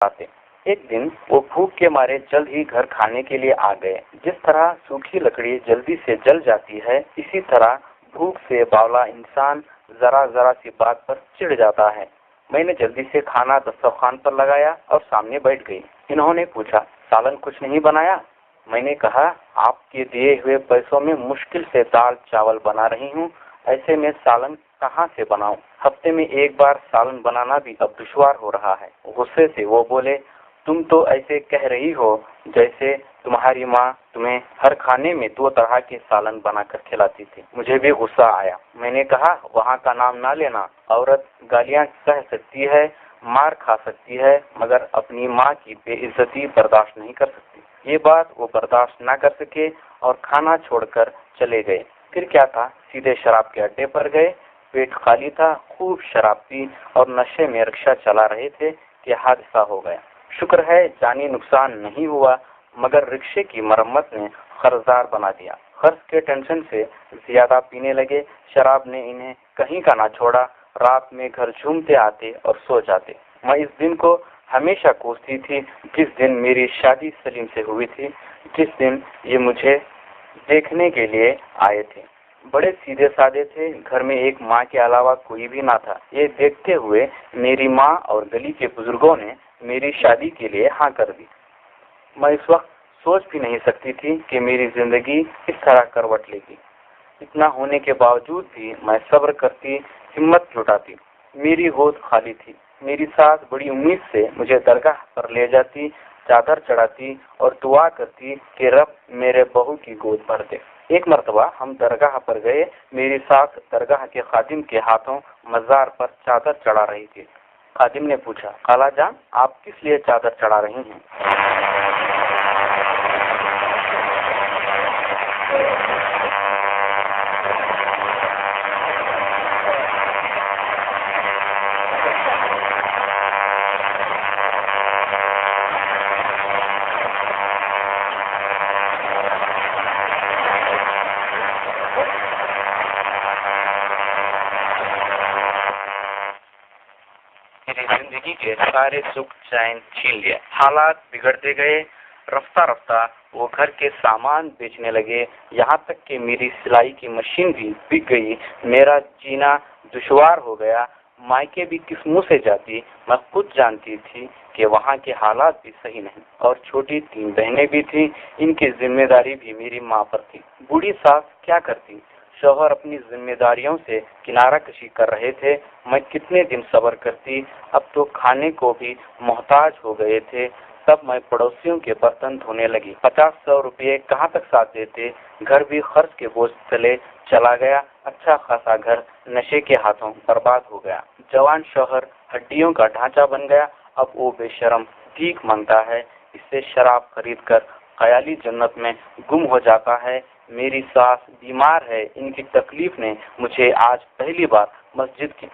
आते। एक दिन वो भूख के मारे जल्द ही घर खाने के लिए आ गए। जिस तरह सूखी लकड़ी जल्दी से जल जाती है, इसी तरह भूख से बावला इंसान जरा जरा सी बात पर चिढ़ जाता है। मैंने जल्दी से खाना दस्तरखान पर लगाया और सामने बैठ गई। इन्होंने पूछा, सालन कुछ नहीं बनाया? मैंने कहा, आपके दिए हुए पैसों में मुश्किल से दाल चावल बना रही हूँ, ऐसे में सालन कहाँ से बनाऊं? हफ्ते में एक बार सालन बनाना भी अब दुश्वार हो रहा है। गुस्से से वो बोले, तुम तो ऐसे कह रही हो जैसे तुम्हारी माँ तुम्हें हर खाने में 2 तरह के सालन बनाकर खिलाती थी। मुझे भी गुस्सा आया। मैंने कहा, वहाँ का नाम ना लेना। औरत गालियाँ सह सकती है, मार खा सकती है, मगर अपनी माँ की बेइज्जती बर्दाश्त नहीं कर सकती। ये बात वो बर्दाश्त ना कर सके और खाना छोड़कर चले गए। फिर क्या था, सीधे शराब के अड्डे पर गए। पेट खाली था, खूब शराब पी और नशे में रिक्शा चला रहे थे कि हादसा हो गया। शुक्र है जानी नुकसान नहीं हुआ, मगर रिक्शे की मरम्मत ने कर्जदार बना दिया। खर्च के टेंशन से ज्यादा पीने लगे। शराब ने इन्हें कहीं का ना छोड़ा। रात में घर झूमते आते और सो जाते। मैं इस दिन को हमेशा कोसती थी जिस दिन मेरी शादी सलीम से हुई थी, जिस दिन ये मुझे देखने के लिए आए थे। बड़े सीधे साधे थे। घर में एक माँ के अलावा कोई भी ना था। ये देखते हुए मेरी माँ और गली के बुजुर्गों ने मेरी शादी के लिए हाँ कर दी। मैं इस वक्त सोच भी नहीं सकती थी कि मेरी जिंदगी इस तरह करवट लेगी। इतना होने के बावजूद भी मैं सब्र करती, हिम्मत जुटाती। मेरी गोद खाली थी। मेरी सास बड़ी उम्मीद से मुझे दरगाह पर ले जाती, चादर चढ़ाती और दुआ करती कि रब मेरे बहू की गोद भर दे। एक मर्तबा हम दरगाह पर गए। मेरी सास दरगाह के खादिम के हाथों मजार पर चादर चढ़ा रही थी। खादिम ने पूछा, खाला जान, आप किस लिए चादर चढ़ा रही हैं? मेरी जिंदगी के सारे सुख चैन छीन लिए। हालात बिगड़ते गए। रफ्ता रफ्ता वो घर के सामान बेचने लगे। यहाँ तक कि मेरी सिलाई की मशीन भी बिक गई। मेरा जीना दुश्वार हो गया। मायके भी किस मुंह से जाती? मैं खुद जानती थी कि वहाँ के हालात भी सही नहीं। और छोटी 3 बहनें भी थी। इनकी जिम्मेदारी भी मेरी माँ पर थी। बूढ़ी सास क्या करती? शौहर अपनी जिम्मेदारियों से किनारा कशी कर रहे थे। मैं कितने दिन सब्र करती। अब तो खाने को भी मोहताज हो गए थे। तब मैं पड़ोसियों के बर्तन धोने लगी। 50-100 रुपये कहाँ तक साथ देते? घर भी खर्च के बोझ तले चला गया। अच्छा खासा घर नशे के हाथों बर्बाद हो गया। जवान शौहर हड्डियों का ढांचा बन गया। अब वो बेशरम भीख मांगता है। इससे शराब खरीद कर ख्याली जन्नत में गुम हो जाता है। मेरी सास बीमार है। इनकी तकलीफ ने मुझे आज पहली बार मस्जिद की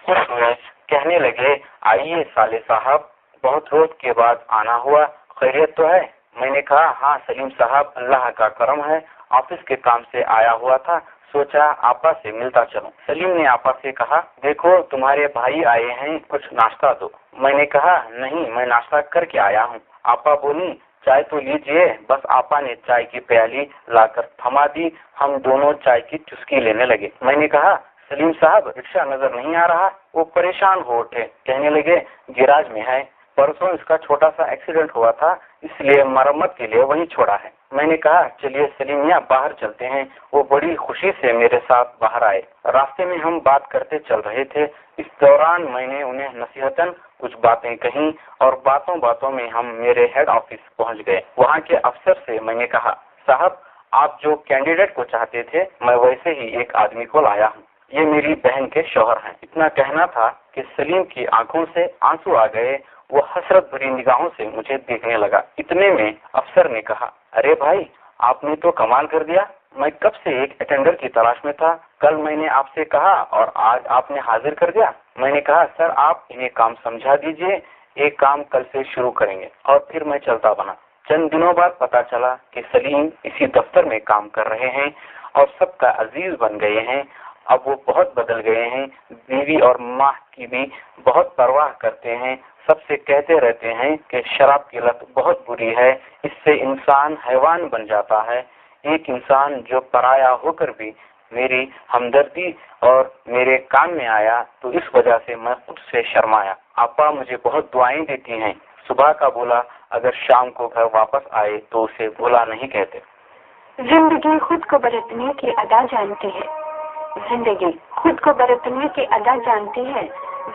खुश हुए। कहने लगे, आइए साले साहब, बहुत रोज के बाद आना हुआ, खैरियत तो है? मैंने कहा, हाँ सलीम साहब, अल्लाह का करम है। ऑफिस के काम से आया हुआ था, सोचा आपा से मिलता चलूं। सलीम ने आपा से कहा, देखो तुम्हारे भाई आए हैं, कुछ नाश्ता दो। मैंने कहा, नहीं, मैं नाश्ता करके आया हूँ। आपा बोली, चाय तो लीजिए। बस आपा ने चाय की प्याली लाकर थमा दी। हम दोनों चाय की चुस्की लेने लगे। मैंने कहा, सलीम साहब, रिक्शा नजर नहीं आ रहा। वो परेशान हो उठे। कहने लगे, गैराज में है। परसों इसका छोटा सा एक्सीडेंट हुआ था, इसलिए मरम्मत के लिए वहीं छोड़ा है। मैंने कहा, चलिए सलीम मियां, बाहर चलते हैं। वो बड़ी खुशी से मेरे साथ बाहर आए। रास्ते में हम बात करते चल रहे थे। इस दौरान मैंने उन्हें नसीहतन कुछ बातें कही और बातों बातों में हम मेरे हेड ऑफिस पहुंच गए। वहाँ के अफसर से मैंने कहा, साहब, आप जो कैंडिडेट को चाहते थे, मैं वैसे ही एक आदमी को लाया हूँ। ये मेरी बहन के शौहर हैं। इतना कहना था कि सलीम की आंखों से आंसू आ गए। वो हसरत भरी निगाहों से मुझे देखने लगा। इतने में अफसर ने कहा, अरे भाई, आपने तो कमाल कर दिया। मैं कब से एक अटेंडर की तलाश में था। कल मैंने आपसे कहा और आज आपने हाजिर कर दिया। मैंने कहा, सर आप इन्हें काम समझा दीजिए, एक काम कल से शुरू करेंगे। और फिर मैं चलता बना। चंद दिनों बाद पता चला कि सलीम इसी दफ्तर में काम कर रहे हैं और सबका अजीज बन गए हैं। अब वो बहुत बदल गए हैं। बीवी और माँ की भी बहुत परवाह करते हैं। सबसे कहते रहते हैं कि शराब की लत बहुत बुरी है, इससे इंसान हैवान बन जाता है। एक इंसान जो पराया होकर भी मेरी हमदर्दी और मेरे काम में आया तो इस वजह से मैं खुद से शर्माया। आपा मुझे बहुत दुआएं देती हैं। सुबह का बोला अगर शाम को घर वापस आए तो उसे भूला नहीं कहते। जिंदगी खुद को बरतने की अदा जानती है। जिंदगी खुद को बरतने की अदा जानती है।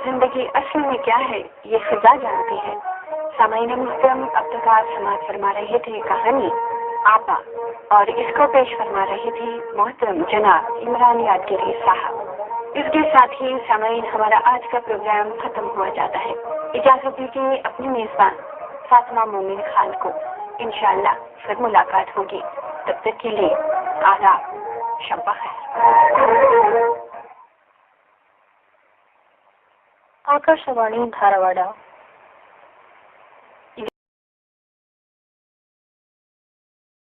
जिंदगी असल में क्या है ये सजा जानती है। सामाईन मुहतरम, अब तक आप समाज फरमा रहे थे कहानी आपा और इसको पेश फरमा रहे थे मोहतरम जनाब इमरान यादगिरी साहब। इसके साथ ही सामाईन हमारा आज का प्रोग्राम खत्म हुआ जाता है। इजाजत दीजिए अपनी मेजबान फातिमा मोमिन खान को। इंशाअल्लाह फिर मुलाकात होगी। तब तक के लिए आदाब, शब्बा खैर। आकाशवाणी धारवाड़।